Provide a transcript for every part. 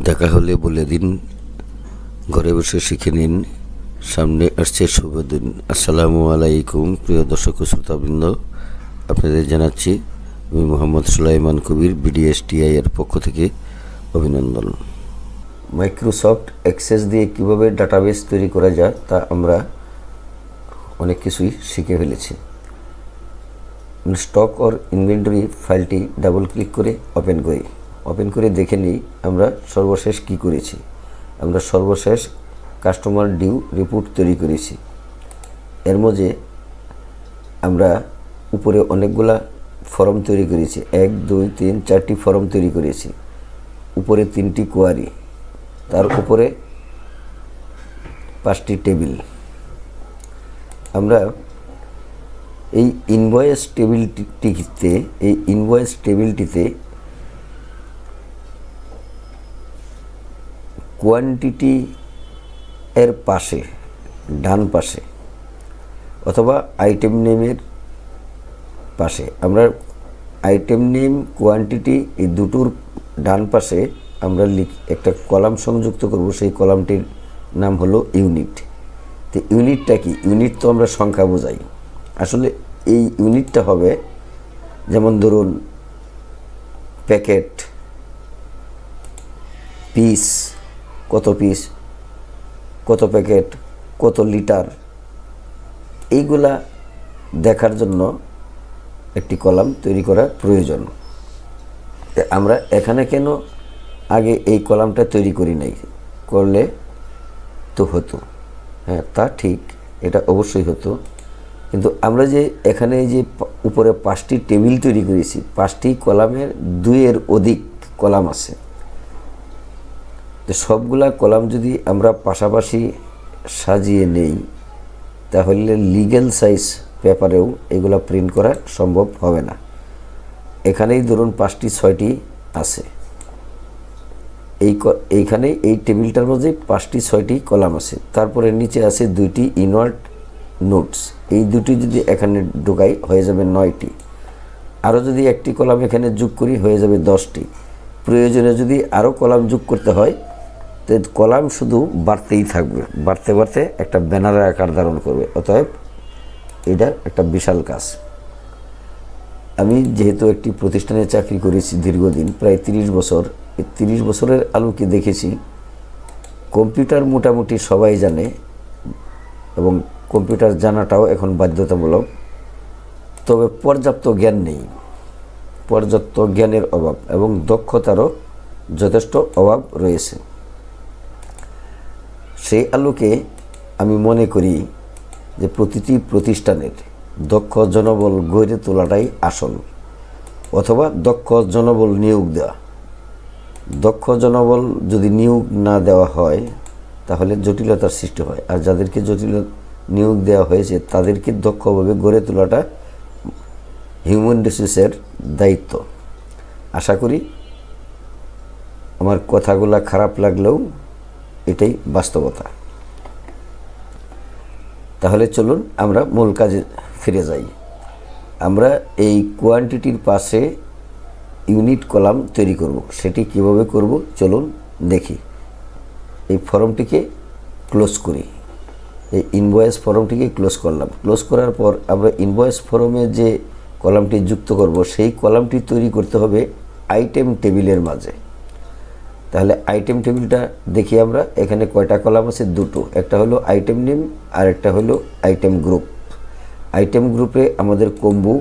দেখা হলে বলে দিন, ঘরে বসে শিখে নিন, সামনে আসছে শুভ দিন। আসসালামু আলাইকুম প্রিয় দর্শক ও শ্রোতাবৃন্দ, আপনাদের জানাচ্ছি আমি মোহাম্মদ সুলাইমান কবির, বিডিএসটিআই এর পক্ষ থেকে অভিনন্দন। মাইক্রোসফট এক্সেস দিয়ে কিভাবে ডাটাবেস তৈরি করা যায় তা আমরা অনেক কিছুই শিখে ফেলেছি। স্টক অর ইনভেন্টরি ফাইলটি ডাবল ক্লিক করে ওপেন করে দেখে নিই আমরা সর্বশেষ কি করেছি। আমরা সর্বশেষ কাস্টমার ডিউ রিপোর্ট তৈরি করেছি। এর মধ্যে আমরা উপরে অনেকগুলা ফর্ম তৈরি করেছি, 1 2 3 4টি ফর্ম তৈরি করেছি। উপরে 3টি কোয়ারি, তার উপরে 5টি টেবিল। আমরা এই ইনভয়েস টেবিলটিতে কোয়ান্টিটি এর পাশে, ডান পাশে অথবা আইটেম নেমের পাশে, আমরা আইটেম নেম কোয়ান্টিটি এই দুটোর ডান পাশে আমরা একটা কলাম সংযুক্ত করব। সেই কলামটির নাম হলো ইউনিট। তো ইউনিটটা কি? ইউনিট তো আমরা সংখ্যা বোঝাই। আসলে এই ইউনিটটা হবে, যেমন ধরুন প্যাকেট, পিস, কত পিস, কত প্যাকেট, কত লিটার, এইগুলা দেখার জন্য একটি কলাম তৈরি করা প্রয়োজন। আমরা এখানে কেন আগে এই কলামটা তৈরি করি নাই? করলে তো হতো, হ্যাঁ তা ঠিক, এটা অবশ্যই হতো। কিন্তু আমরা যে এখানে যে উপরে 5টি টেবিল তৈরি করেছি, 5টি কলামের 2-এর অধিক কলাম আছে। তো সবগুলা কলাম যদি আমরা পাশাপাশি সাজিয়ে নেই তাহলে লিগ্যাল সাইজ পেপারেও এগুলা প্রিন্ট করা সম্ভব হবে না। এখানেই ধরুন 5টি 6টি আছে, এইখানে এই টেবিলটার মধ্যে 5টি 6টি কলাম আছে। তারপরে নিচে আছে 2টি ইনওয়ার্ড নোটস। এই দুটি যদি এখানে ঢোকাই হয়ে যাবে 9টি। আরও যদি একটি কলাম এখানে যোগ করি হয়ে যাবে 10টি। প্রয়োজনে যদি আরও কলাম যোগ করতে হয় তো কলাম শুধু বাড়তেই থাকবে, বাড়তে বাড়তে একটা ব্যানারের আকার ধারণ করবে। অতএব এটা একটা বিশাল কাজ। আমি যেহেতু একটি প্রতিষ্ঠানে চাকরি করেছি দীর্ঘদিন, প্রায় 30 বছর, এই 30 বছরের আলোকে দেখেছি কম্পিউটার মোটামুটি সবাই জানে এবং কম্পিউটার জানাটাও এখন বাধ্যতামূলক, তবে পর্যাপ্ত জ্ঞান নেই। পর্যাপ্ত জ্ঞানের অভাব এবং দক্ষতারও যথেষ্ট অভাব রয়েছে। সেই আলোকে আমি মনে করি যে প্রতিটি প্রতিষ্ঠানের দক্ষ জনবল গড়ে তোলাটাই আসল, অথবা দক্ষ জনবল নিয়োগ দেওয়া। দক্ষ জনবল যদি নিয়োগ না দেওয়া হয় তাহলে জটিলতার সৃষ্টি হয়, আর যাদেরকে নিয়োগ দেওয়া হয়েছে তাদেরকে দক্ষভাবে গড়ে তোলাটা হিউম্যান রিসোর্সের দায়িত্ব। আশা করি আমার কথাগুলা খারাপ লাগলেও এটাই বাস্তবতা। তাহলে চলুন আমরা মূল কাজে ফিরে যাই। আমরা এই কোয়ান্টিটির পাশে ইউনিট কলাম তৈরি করব। সেটি কিভাবে করব চলুন দেখি। এই ফর্মটিকে ক্লোজ করি, এই ইনভয়েস ফর্মটিকে ক্লোজ করলাম। ক্লোজ করার পর আমরা ইনভয়েস ফর্মে যে কলামটি যুক্ত করব সেই কলামটি তৈরি করতে হবে আইটেম টেবিলের মাঝে। তাহলে আইটেম টেবিলটা দেখি আমরা, এখানে কয়টা কলাম আছে? 2টো। একটা হলো আইটেম নেম আর একটা হলো আইটেম গ্রুপ। আইটেম গ্রুপে আমাদের কম্বো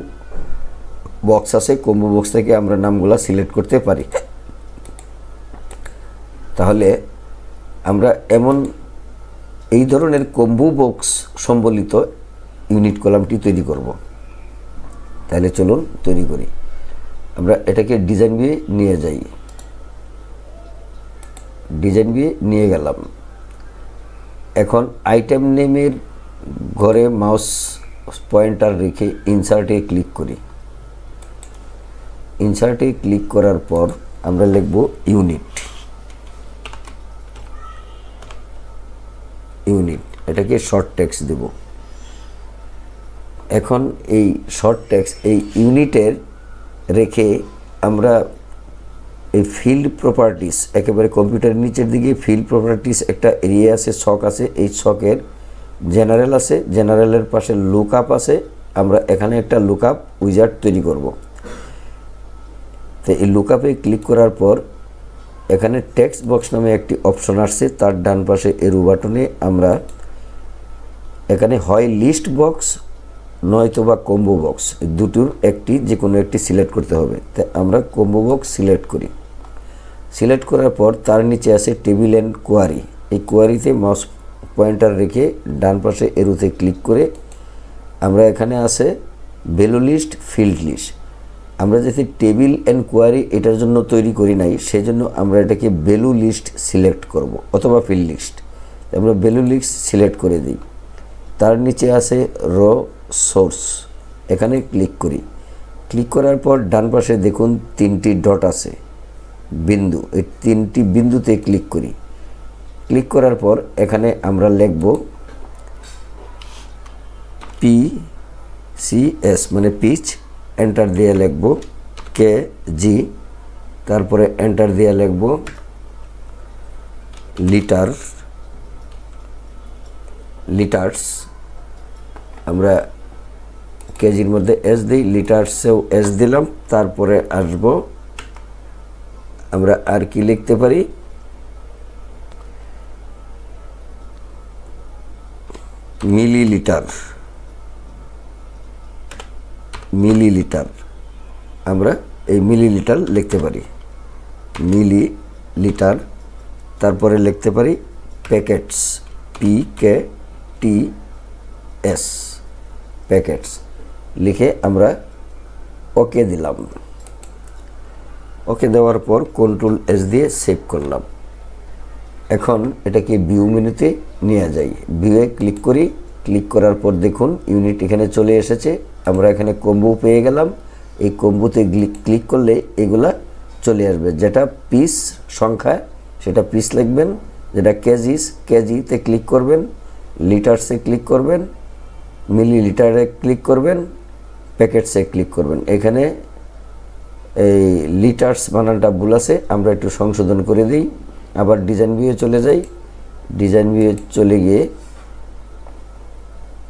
বক্স আছে, কম্বো বক্স থেকে আমরা নামগুলো সিলেক্ট করতে পারি। তাহলে আমরা এই ধরনের কম্বো বক্স সম্বলিত ইউনিট কলামটি তৈরি করব। তাহলে চলুন তৈরি করি। আমরা এটাকে ডিজাইন ভিউয়ে নিয়ে যাই, ডিজাইন ভিউয়ে নিয়ে গেলাম। এখন আইটেম নেমের ঘরে মাউস পয়েন্টার রেখে ইনসার্টে ক্লিক করি। ইনসার্টে ক্লিক করার পর আমরা লিখব ইউনিট। এটাকে শর্ট টেক্সট দেব। এখন এই শর্ট টেক্সট এই ইউনিটের রেখে আমরা এই ফিল্ড প্রপার্টিস একেবারে কম্পিউটারের নিচের দিকে ফিল্ড প্রপার্টিস একটা এরিয়া আছে, ছক আছে। এই ছকের জেনারেল আছে, জেনারেলের পাশে লুকআপ আছে। আমরা এখানে একটা লুকআপ উইজার্ড তৈরি করব। তো এই লুকআপে ক্লিক করার পর এখানে টেক্সট বক্স নামে একটি অপশন আসছে, তার ডান পাশে এরো বাটনে আমরা এখানে হয় লিস্ট বক্স নয়তোবা কম্বো বক্স, দুটোর একটি যে কোনো একটি সিলেক্ট করতে হবে। তাই আমরা কম্বো বক্স সিলেক্ট করি। সিলেক্ট করার পর তার নিচে আছে টেবিল অ্যান্ড কোয়ারি। এই কোয়ারিতে মাউস পয়েন্টার রেখে ডান পাশে এরোতে ক্লিক করে আমরা এখানে আছে ভ্যালু লিস্ট, ফিল্ড লিস্ট। আমরা যদি টেবিল অ্যান্ড কোয়ারি এটার জন্য তৈরি করি নাই, সেজন্য আমরা এটাকে ভ্যালু লিস্ট সিলেক্ট করব অথবা ফিল্ড লিস্ট। আমরা ভ্যালু লিস্ট সিলেক্ট করে দিই। তার নিচে আছে র সোর্স, এখানে ক্লিক করি। ক্লিক করার পর ডান পাশে দেখুন 3টি ডট আছে, বিন্দু। এই 3টি বিন্দুতে ক্লিক করি। ক্লিক করার পর এখানে আমরা লিখব PCS মানে পিচ, এন্টার দিয়ে লিখব কেজি, তারপরে এন্টার দিয়ে লিখব লিটার্স। আমরা কেজির মধ্যে এস দিই, লিটার্সেও এস দিলাম। তারপরে আসব আমরা আর কি লিখতে পারি, মিলিলিটার। আমরা এই মিলিলিটার লিখতে পারি, মিলিলিটার। তারপরে লিখতে পারি প্যাকেটস, PKTS, প্যাকেটস লিখে আমরা ওকে দিলাম। ওকে দেওয়ার পর কন্ট্রোল S দিয়ে সেভ করলাম। এখন এটাকে ভিউ মেনুতে নিয়ে যাই। ভিউয়ে ক্লিক করি। ক্লিক করার পর দেখুন ইউনিট এখানে চলে এসেছে। আমরা এখানে কম্বো পেয়ে গেলাম। এই কম্বোতে ক্লিক করলে এগুলা চলে আসবে। যেটা পিস সংখ্যা সেটা পিস লিখবেন, যেটা কেজিতে ক্লিক করবেন, লিটার্সে ক্লিক করবেন, মিলিলিটারে ক্লিক করবেন, প্যাকেটসে ক্লিক করবেন। এখানে এই লিটার্স বানানটা ভুল আছে, আমরা একটু সংশোধন করে দিই। আবার ডিজাইন ভিউয়ে চলে যাই। ডিজাইন ভিউয়ে চলে গিয়ে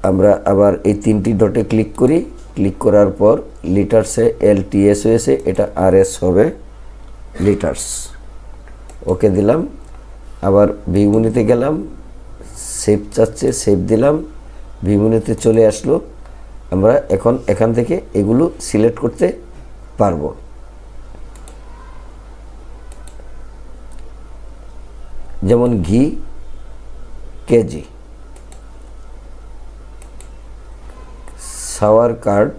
আমরা আবার এই 3টি ডটে ক্লিক করি। ক্লিক করার পর লিটার্সে LTS হয়েছে, এটা RS হবে, লিটার্স। ওকে দিলাম। আবার ভিউ মেনুতে গেলাম, সেভ চাচ্ছে, সেভ দিলাম। ভিউ মেনুতে চলে আসলো। আমরা এখন এখান থেকে এগুলো সিলেক্ট করতে পারবো। যেমন ঘি KG, sour curd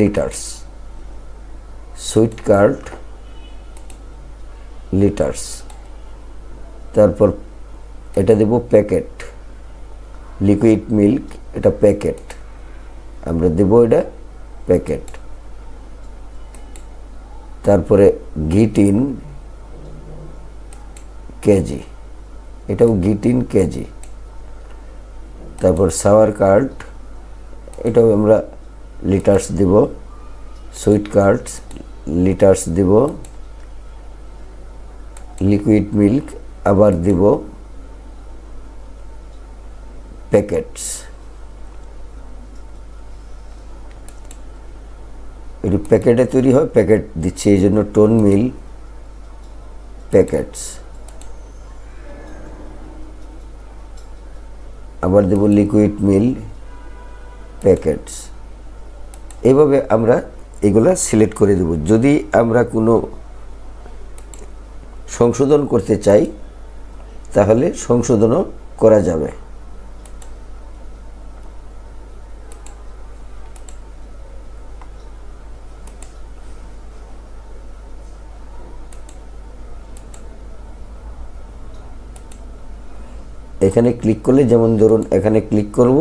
litres, sweet curd litres. তারপর এটা দেব প্যাকেট, লিকুইড মিল্ক, এটা প্যাকেট, আমরা দেব এটা প্যাকেট। তারপরে ঘি টিন কেজি, এটাও ঘি টিন কেজি। তারপর সাওয়ার কার্ড, এটাও আমরা লিটার্স দেব, সুইট কার্ড লিটার্স দেব, লিকুইড মিল্ক আবার দেব প্যাকেটস। এটি প্যাকেটে তৈরি হয়, প্যাকেট দিচ্ছে, এই জন্য টোন মিল প্যাকেটস। আবার দেব লিকুইড মিল প্যাকেটস। এইভাবে আমরা এগুলা সিলেক্ট করে দেব। যদি আমরা কোনো সংশোধন করতে চাই তাহলে সংশোধনও করা যাবে। এখানে ক্লিক করলে, যেমন ধরুন এখানে ক্লিক করব,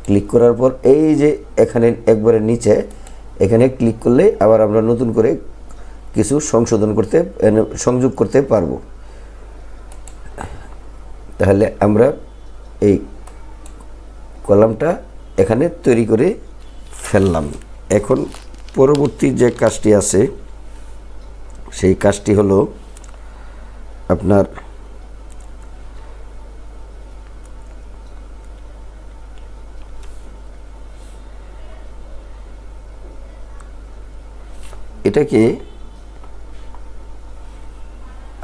ক্লিক করার পর এই যে এখানে একবারে নিচে এখানে ক্লিক করলে আবার আমরা নতুন করে কিছু সংযোগ করতে পারবো। তাহলে আমরা এই কলামটা এখানে তৈরি করে ফেললাম। এখন পরবর্তী যে কাজটি আছে সেই কাজটি হলো আপনার এটাকে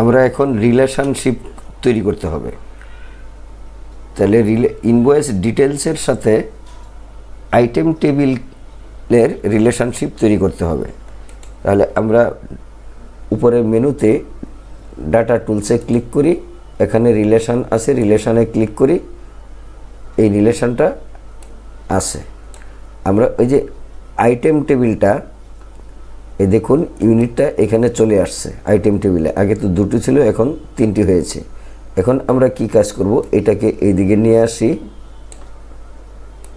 আমরা এখন রিলেশনশিপ তৈরি করতে হবে। তাহলে ইনভয়েস ডিটেলসের সাথে আইটেম টেবিলের রিলেশনশিপ তৈরি করতে হবে। তাহলে আমরা উপরের মেনুতে ডাটা টুলসে ক্লিক করি, এখানে রিলেশন আছে, রিলেশনে ক্লিক করি, এই রিলেশনটা আছে। আমরা ওই যে আইটেম টেবিলটা, এই দেখুন ইউনিটটা এখানে চলে আসছে আইটেম টেবিলে, আগে তো দুটো ছিল এখন তিনটি হয়েছে। এখন আমরা কি কাজ করব, এটাকে এইদিকে নিয়ে আসি,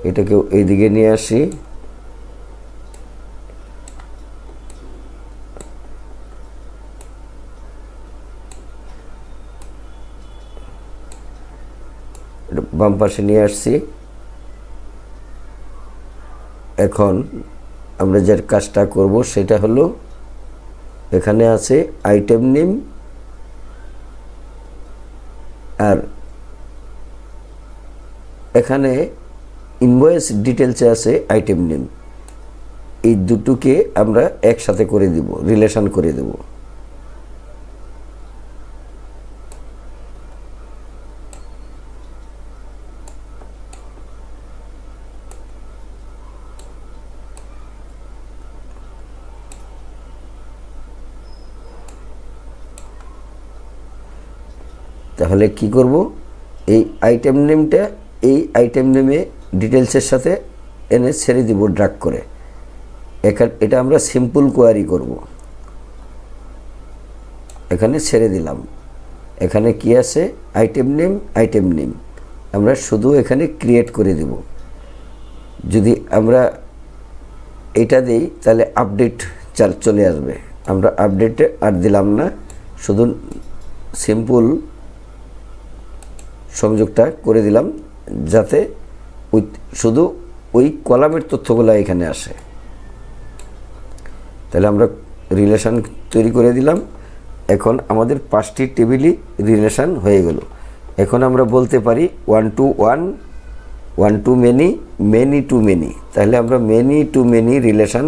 এটাকেও এইদিকে নিয়ে আসি, বাম পাশে নিয়ে আসছি। এখন আমরা যে কাজটা করব সেটা হলো এখানে আছে আইটেম নেম আর এখানে ইনভয়েস ডিটেলসে আছে আইটেম নেম, এই দুটোকে আমরা একসাথে করে দিব, রিলেশন করে দেব। তাহলে কি করব, এই আইটেম নেমটা এই আইটেম নেমে ডিটেলসের সাথে এনে ছেড়ে দিব ড্রাগ করে। এটা আমরা সিম্পল কোয়ারি করব, এখানে ছেড়ে দিলাম। এখানে কি আছে, আইটেম নেম, আইটেম নেম আমরা শুধু এখানে ক্রিয়েট করে দেব। যদি আমরা এটা দেই তাহলে আপডেট চলে আসবে, আমরা আপডেটে আর দিলাম না, শুধু সিম্পল সংযোগটা করে দিলাম যাতে শুধু ওই কলামের তথ্যগুলো এখানে আসে। তাহলে আমরা রিলেশন তৈরি করে দিলাম। এখন আমাদের 5টি টেবিলই রিলেশন হয়ে গেল। এখন আমরা বলতে পারি 1 to 1, 1 to many, many to many। তাহলে আমরা many to many রিলেশন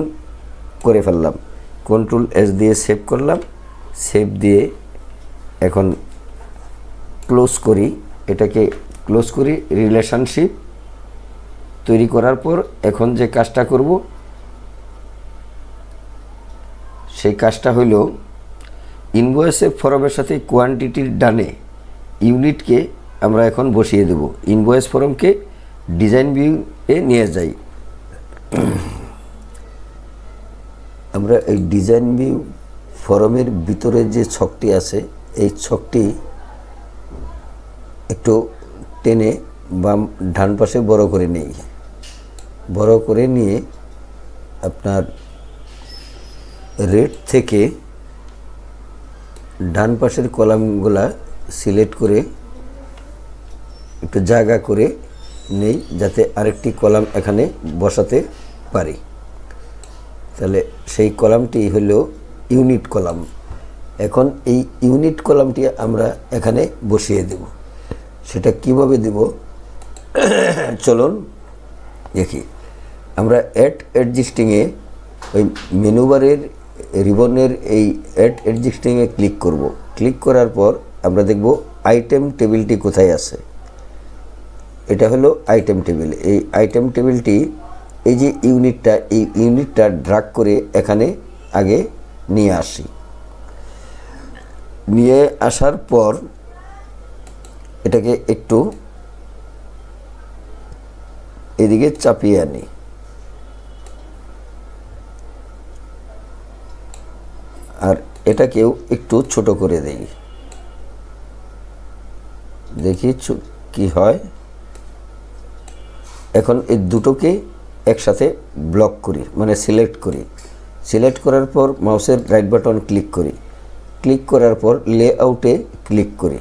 করে ফেললাম। কন্ট্রোল এস দিয়ে সেভ করলাম, সেভ দিয়ে এখন ক্লোজ করি, এটাকে ক্লোজ করি। রিলেশনশিপ তৈরি করার পর এখন যে কাজটা করব সেই কাজটা হইল ইনভয়েসের ফরমের সাথে কোয়ান্টিটির ডানে ইউনিটকে আমরা এখন বসিয়ে দেব। ইনভয়েস ফরমকে ডিজাইন ভিউয়ে নিয়ে যাই। আমরা এই ডিজাইন ভিউ ফরমের ভিতরে যে ছকটি আছে এই ছকটি একটু টেনে বাম ডান পাশে বড় করে নেই। বড় করে নিয়ে আপনার রেড থেকে ডান পাশের কলামগুলা সিলেক্ট করে একটু জায়গা করে নেই যাতে আরেকটি কলাম এখানে বসাতে পারি। তাহলে সেই কলামটি হলো ইউনিট কলাম। এখন এই ইউনিট কলামটি আমরা এখানে বসিয়ে দেব। সেটা কিভাবে দেব চলুন দেখি। আমরা অ্যাড অ্যাডজাস্টিংয়ে ওই মেনু বারের রিবনের এই অ্যাড অ্যাডজাস্টিংয়ে ক্লিক করব। ক্লিক করার পর আমরা দেখব আইটেম টেবিলটি কোথায় আছে। এটা হলো আইটেম টেবিল। এই আইটেম টেবিলটি এই যে ইউনিটটা, এই ইউনিটটা ড্রাগ করে এখানে আগে নিয়ে আসি। নিয়ে আসার পর এটাকে একটু এদিকে চাপিয়ে আনি। আর এটাকেও একটু ছোট করে দেই, দেখি কি হয়। এখন এই দুটোকে একসাথে ব্লক করি, মানে সিলেক্ট করি। সিলেক্ট করার পর মাউসের রাইট বাটন ক্লিক করি। ক্লিক করার পর লেআউটে ক্লিক করি।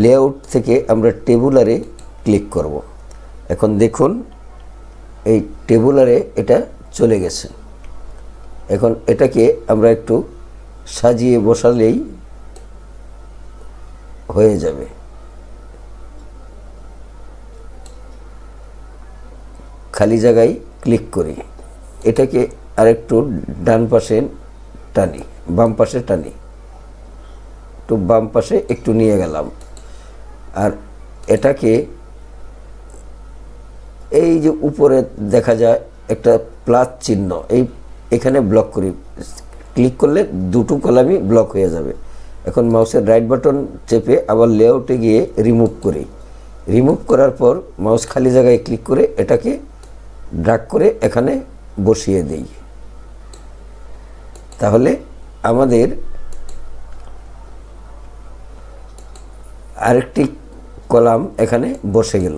লেআউট থেকে আমরা টেবুলারে ক্লিক করব। এখন দেখুন এই টেবুলারে এটা চলে গেছে। এখন এটাকে আমরা একটু সাজিয়ে বসালেই হয়ে যাবে। খালি জায়গায় ক্লিক করি, এটাকে আরেকটু ডান পাশে টানি, বাম পাশে টানি, একটু বাম পাশে একটু নিয়ে গেলাম। আর এটাকে এই যে উপরে দেখা যায় একটা প্লাস চিহ্ন, এখানে ব্লক করি, ক্লিক করলে দুটো কলামই ব্লক হয়ে যাবে। এখন মাউসের রাইট বাটন চেপে আবার লেআউটে গিয়ে রিমুভ করি। রিমুভ করার পর মাউস খালি জায়গায় ক্লিক করে এটাকে ড্র্যাগ করে এখানে বসিয়ে দেই। তাহলে আমাদের আরেকটি কলাম এখানে বসে গেল।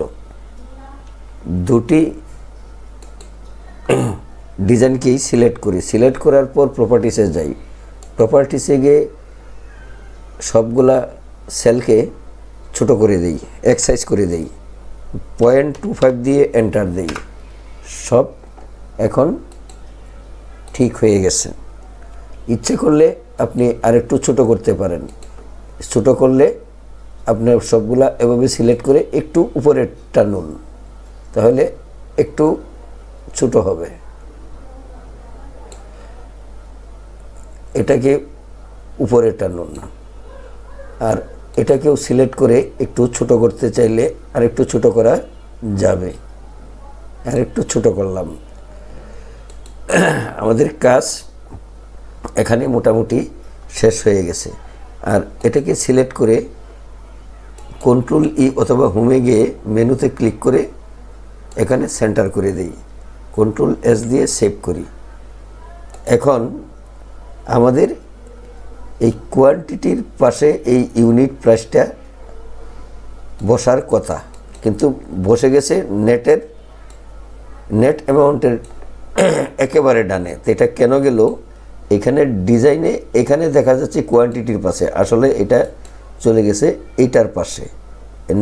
দুটি ডিজাইনকেই সিলেক্ট করি, সিলেক্ট করার পর প্রপার্টিসে যাই, প্রপার্টিসে গিয়ে সবগুলা সেলকে ছোট করে দেই, এক সাইজ করে দেই, 0.25 দিয়ে এন্টার দেই। সব এখন ঠিক হয়ে গেছে। ইচ্ছে করলে আপনি আরেকটু ছোট করতে পারেন। ছোট করলে আপনার সবগুলা এভাবে সিলেক্ট করে একটু উপরে টানুন, তাহলে একটু ছোট হবে। এটাকে উপরে টানুন। আর এটাকেও সিলেক্ট করে একটু ছোট করতে চাইলে আর একটু ছোট করা যাবে। আর একটু ছোট করলাম। আমাদের কাজ এখানে মোটামুটি শেষ হয়ে গেছে। আর এটাকে সিলেক্ট করে কন্ট্রোল ই অথবা হোমে গিয়ে মেনুতে ক্লিক করে এখানে সেন্টার করে দেই, কন্ট্রোল এস দিয়ে সেভ করি। এখন আমাদের এই কোয়ান্টিটির পাশে এই ইউনিট প্রাইসটা বসার কথা, কিন্তু বসে গেছে নেট অ্যামাউন্টের একেবারে ডানে। তো এটা কেন গেল? এখানে ডিজাইনে এখানে দেখা যাচ্ছে কোয়ান্টিটির পাশে, আসলে এটা চলে গেছে এইটার পাশে,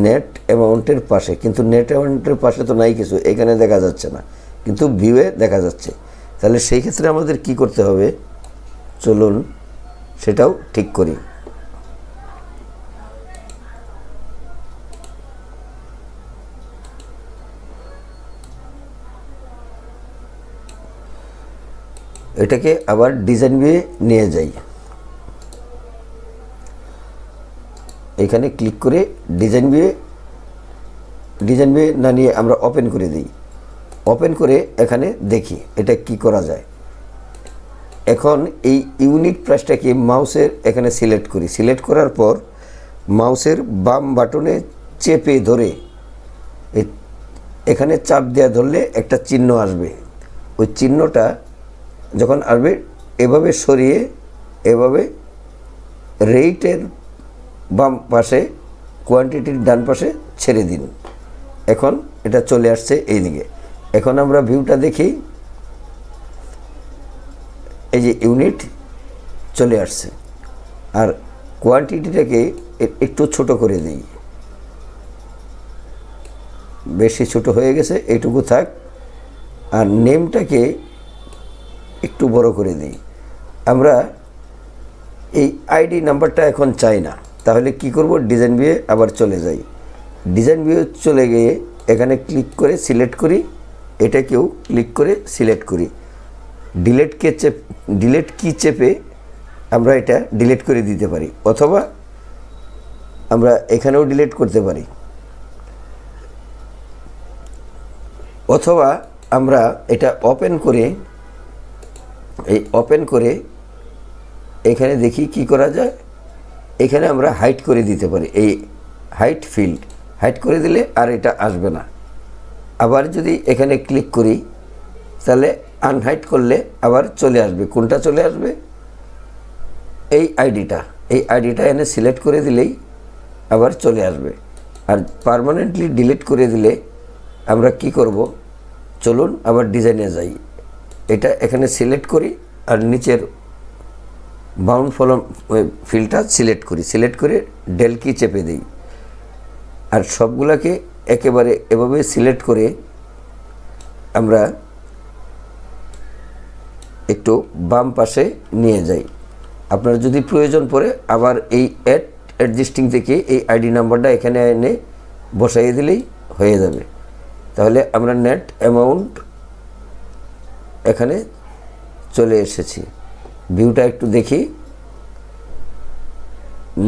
নেট অ্যামাউন্টের পাশে। কিন্তু নেট অ্যামাউন্টের পাশে তো নাই কিছু, এখানে দেখা যাচ্ছে না, কিন্তু ভিউয়ে দেখা যাচ্ছে। তাহলে সেই ক্ষেত্রে আমাদের কি করতে হবে? চলুন সেটাও ঠিক করি। এটাকে আবার ডিজাইন ভিউয়ে নিয়ে যাই। এখানে ক্লিক করে ডিজাইন ভিউয়ে না নিয়ে আমরা ওপেন করে দিই। ওপেন করে এখানে দেখি এটা কি করা যায়। এখন এই ইউনিট প্রাইসটাকে মাউসের এখানে সিলেক্ট করি। সিলেক্ট করার পর মাউসের বাম বাটনে চেপে ধরে এখানে চাপ দেওয়া ধরলে একটা চিহ্ন আসবে। ওই চিহ্নটা যখন আসবে এভাবে সরিয়ে এভাবে রেটের বাম পাশে কোয়ান্টিটির ডান পাশে ছেড়ে দিন। এখন এটা চলে আসছে এই দিকে। এখন আমরা ভিউটা দেখি, এই যে ইউনিট চলে আসছে। আর কোয়ান্টিটিটাকে একটু ছোট করে দিই, বেশি ছোট হয়ে গেছে, এইটুকু থাক। আর নেমটাকে একটু বড় করে দিই। আমরা এই আইডি নাম্বারটা এখন চাই না, তাহলে কি করব? ডিজাইন ভিউয়ে আবার চলে যাই। ডিজাইন ভিউয়ে চলে গিয়ে এখানে ক্লিক করে সিলেক্ট করি, এটাকেও ক্লিক করে সিলেক্ট করি। ডিলিট কি চেপে আমরা এটা ডিলিট করে দিতে পারি, অথবা আমরা এখানেও ডিলিট করতে পারি, অথবা আমরা এটা ওপেন করে এখানে দেখি কি করা যায়। এখানে আমরা হাইড করে দিতে পারি, এই হাইড ফিল্ড হাইড করে দিলে আর এটা আসবে না। আবার যদি এখানে ক্লিক করি তাহলে আনহাইড করলে আবার চলে আসবে। কোনটা চলে আসবে? এই আইডিটা এনে সিলেক্ট করে দিলেই আবার চলে আসবে। আর পার্মানেন্টলি ডিলিট করে দিলে আমরা কি করব? চলুন আবার ডিজাইনে যাই। এটা এখানে সিলেক্ট করি আর নিচের বাউন্ড ফলম ফিল্ডটা সিলেক্ট করি। সিলেক্ট করে ডেল কি চেপে দিই। আর সবগুলাকে একেবারে এভাবে সিলেক্ট করে আমরা একটু বাম পাশে নিয়ে যাই। আপনার যদি প্রয়োজন পড়ে আবার এই অ্যাডজাস্টিং থেকে এই আইডি নাম্বারটা এখানে এনে বসাইয়ে দিলেই হয়ে যাবে। তাহলে আমরা নেট অ্যামাউন্ট এখানে চলে এসেছি। ভিউটা একটু দেখি।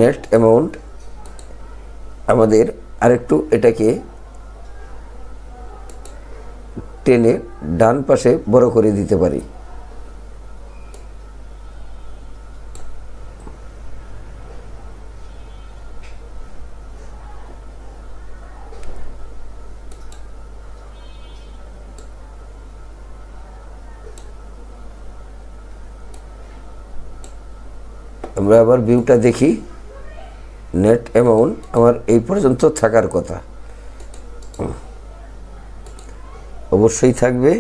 নেট অ্যামাউন্ট আমাদের আরেকটু এটাকে টেনে ডান পাশে বড় করে দিতে পারি। আমরা আবার ভিউটা দেখি। নেট অ্যামাউন্ট আমার এই পর্যন্ত থাকার কথা, অবশ্যই থাকবে।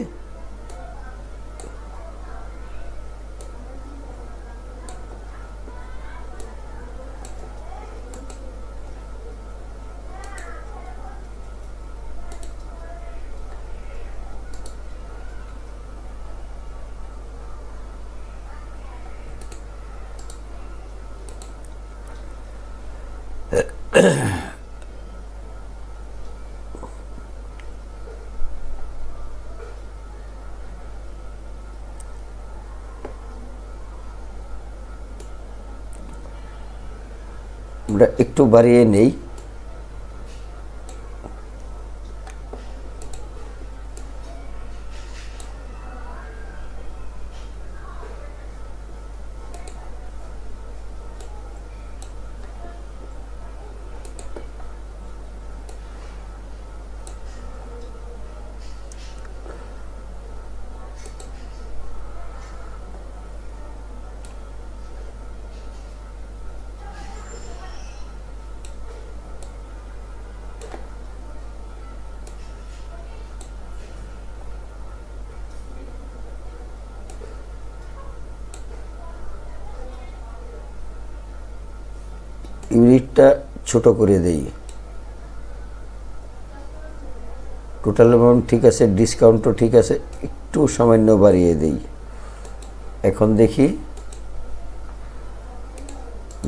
আমরা একটু বাড়িয়ে নেই। ইউনিটটা ছোট করে দেই। টোটাল অ্যামাউন্ট ঠিক আছে, ডিসকাউন্টও ঠিক আছে, একটু সামান্য বাড়িয়ে দেই। এখন দেখি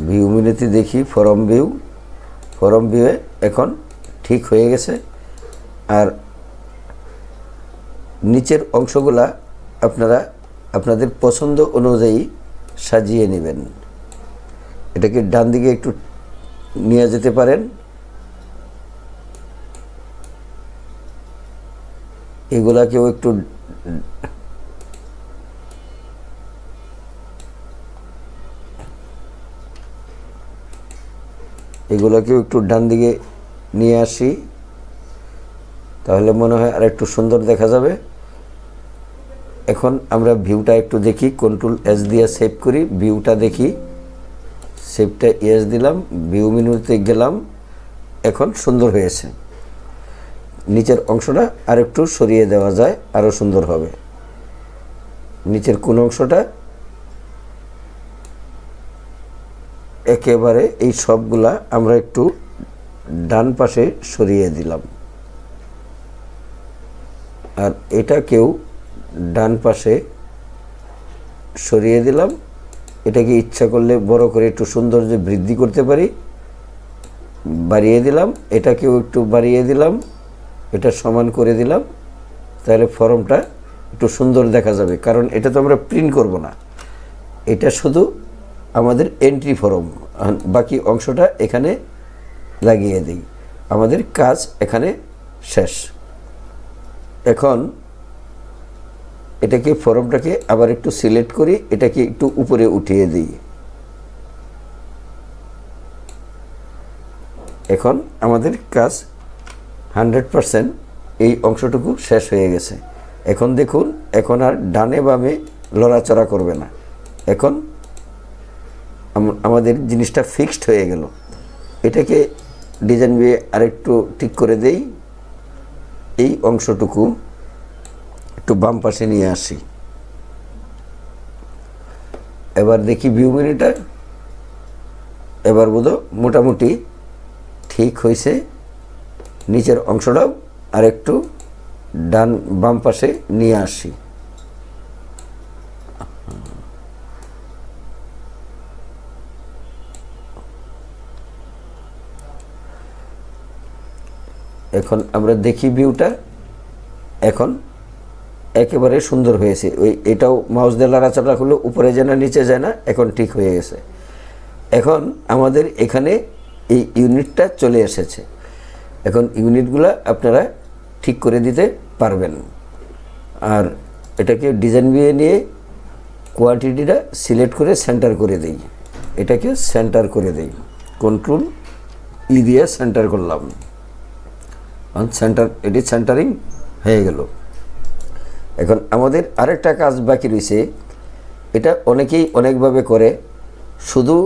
ভিউ মেনুতে দেখি ফরম ভিউয়ে এখন ঠিক হয়ে গেছে। আর নিচের অংশগুলা আপনারা আপনাদের পছন্দ অনুযায়ী সাজিয়ে নেবেন। এটাকে ডান দিকে একটু নিয়ে যেতে পারেন। এগুলাকেও একটু ডান দিকে নিয়ে আসি, তাহলে মনে হয় আর একটু সুন্দর দেখা যাবে। এখন আমরা ভিউটা একটু দেখি, কন্ট্রোল এস দিয়ে সেভ করি, ভিউটা দেখি। সেভটা ইয়েস দিলাম, ভিউ মেনুতে গেলাম, এখন সুন্দর হয়েছে। নিচের অংশটা আর একটু সরিয়ে দেওয়া যায়, আরও সুন্দর হবে। নিচের কোন অংশটা একেবারে এই সবগুলা আমরা একটু ডান পাশে সরিয়ে দিলাম, আর এটাকেও ডান পাশে সরিয়ে দিলাম। এটাকে ইচ্ছা করলে বড় করে একটু সৌন্দর্য বৃদ্ধি করতে পারি, বাড়িয়ে দিলাম। এটাকেও একটু বাড়িয়ে দিলাম, এটা সমান করে দিলাম, তাহলে ফর্মটা একটু সুন্দর দেখা যাবে। কারণ এটা তো আমরা প্রিন্ট করব না, এটা শুধু আমাদের এন্ট্রি ফর্ম। বাকি অংশটা এখানে লাগিয়ে দিই, আমাদের কাজ এখানে শেষ। এখন এটাকে ফর্মটাকে আবার একটু সিলেক্ট করি, এটাকে একটু উপরে উঠিয়ে দিই। এখন আমাদের কাজ 100% এই অংশটুকু শেষ হয়ে গেছে। এখন দেখুন, এখন আর ডানে বামে লড়াচড়া করবে না। এখন আমাদের জিনিসটা ফিক্সড হয়ে গেল। এটাকে ডিজাইন দিয়ে আরেকটু ঠিক করে দেই। এই অংশটুকু একটু বাম পাশে নিয়ে আসি। এবার দেখি ভিউ মেনুটা, এবার বোধহয় মোটামুটি ঠিক হয়েছে। নিচের অংশটাও আরেকটু বাম পাশে নিয়ে আসি। এখন আমরা দেখি ভিউটা। এখন একেবারে সুন্দর হয়েছে। এটাও মাউস দিয়ে লাড়াচাড়া করলে উপরে যায় না, নিচে যায় না, এখন ঠিক হয়ে গেছে। এখন আমাদের এখানে এই ইউনিটটা চলে এসেছে। এখন ইউনিটগুলো আপনারা ঠিক করে দিতে পারবেন। আর এটাকে ডিজাইন ভিউ নিয়ে কোয়ান্টিটিটা সিলেক্ট করে সেন্টার করে দেই। এটাকে সেন্টার করে দেই, কন্ট্রোল ই দিয়ে সেন্টার করলাম। সেন্টার, এটি সেন্টারিং হয়ে গেল। এখন আমাদের আরেকটা কাজ বাকি রয়েছে। এটা অনেকেই অনেকভাবে করে। শুধু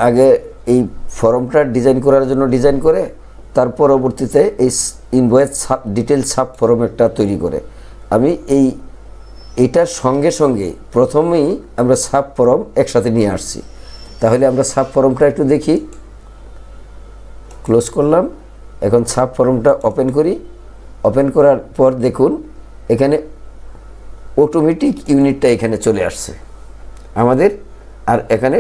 আগে এই ফর্মটা ডিজাইন করার জন্য ডিজাইন করে, তার পরবর্তীতে এই ইনভয়েস ডিটেল সাব ফর্ম একটা তৈরি করে। আমি এইটার সঙ্গে সঙ্গে প্রথমেই আমরা সাব ফর্ম একসাথে নিয়ে আসছি। তাহলে আমরা সাব ফর্মটা একটু দেখি। ক্লোজ করলাম। এখন সাব ফর্মটা ওপেন করি। ওপেন করার পর দেখুন এখানে অটোমেটিক ইউনিটটা এখানে চলে আসছে। আমাদের আর এখানে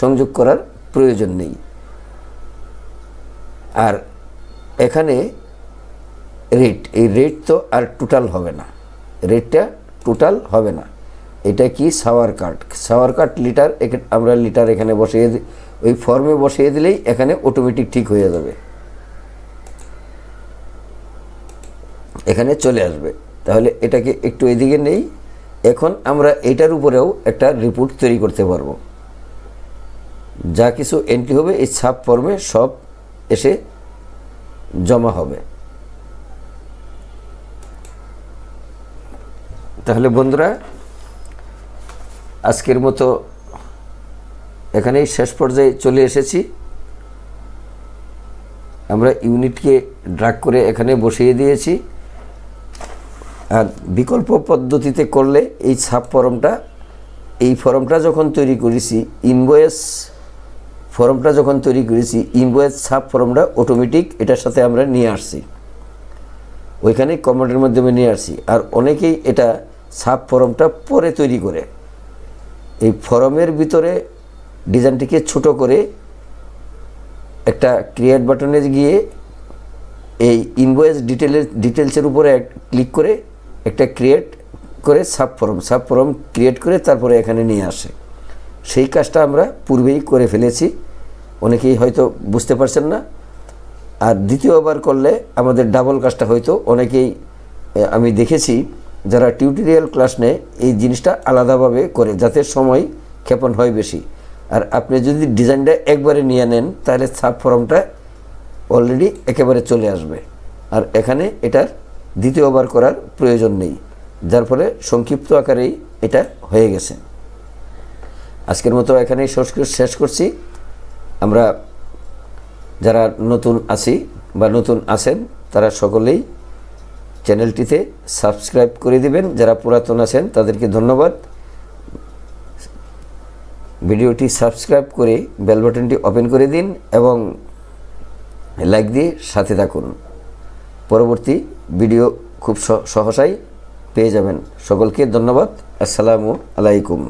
সংযোগ করার প্রয়োজন নেই। আর এখানে রেট, এই রেট তো আর টোটাল হবে না, রেটটা টোটাল হবে না। এটা কি শাওয়ার কাট লিটার, আমরা লিটার এখানে বসিয়ে দিই, ওই ফর্মে বসিয়ে দিলেই এখানে অটোমেটিক ঠিক হয়ে যাবে, এখানে চলে আসবে। তাহলে এটাকে একটু এদিকে নেই। এখন আমরা এটার উপরেও একটা রিপোর্ট তৈরি করতে পারবো। যা কিছু এন্ট্রি হবে এই সাব ফর্মে সব এসে জমা হবে। তাহলে বন্ধুরা, আজকের মতো এখানেই শেষ পর্যায়ে চলে এসেছি। আমরা ইউনিটকে ড্রাগ করে এখানে বসিয়ে দিয়েছি। আর বিকল্প পদ্ধতিতে করলে এই সাব ফর্মটা, এই ফর্মটা যখন তৈরি করেছি, ইনভয়েস ফর্মটা যখন তৈরি করেছি, ইনভয়েস সাব ফর্মটা অটোমেটিক এটার সাথে আমরা নিয়ে আসছি, ওইখানে কমান্ডের মাধ্যমে নিয়ে আসছি। আর অনেকেই এটা সাব ফর্মটা পরে তৈরি করে এই ফর্মের ভিতরে ডিজাইনটিকে ছোট করে একটা ক্রিয়েট বাটনে গিয়ে এই ইনভয়েস ডিটেলসের উপরে ক্লিক করে একটা ক্রিয়েট করে সাব ফর্ম ক্রিয়েট করে তারপরে এখানে নিয়ে আসে। সেই কাজটা আমরা পূর্বেই করে ফেলেছি, অনেকেই হয়তো বুঝতে পারছেন না। আর দ্বিতীয়বার করলে আমাদের ডাবল কাজটা হয়তো অনেকেই আমি দেখেছি যারা টিউটোরিয়াল ক্লাস নেয় এই জিনিসটা আলাদাভাবে করে, যাতে সময় ক্ষেপণ হয় বেশি। আর আপনি যদি ডিজাইনটা একবারে নিয়ে নেন তাহলে সাব ফর্মটা অলরেডি একেবারে চলে আসবে। আর এখানে এটার দ্বিতীয়বার করার প্রয়োজন নেই, যার ফলে সংক্ষিপ্ত আকারেই এটা হয়ে গেছে। আজকের মতো এখানেই শেষ করছি। আমরা যারা নতুন আছি বা নতুন আছেন তারা সকলেই চ্যানেলটিতে সাবস্ক্রাইব করে দিবেন। যারা পুরাতন আছেন তাদেরকে ধন্যবাদ। ভিডিওটি সাবস্ক্রাইব করে বেল বাটনটি ওপেন করে দিন এবং লাইক দিয়ে সাথে থাকুন। পরবর্তী ভিডিও খুব সহসাই পেয়ে যাবেন। সকলকে ধন্যবাদ। আসসালামু আলাইকুম।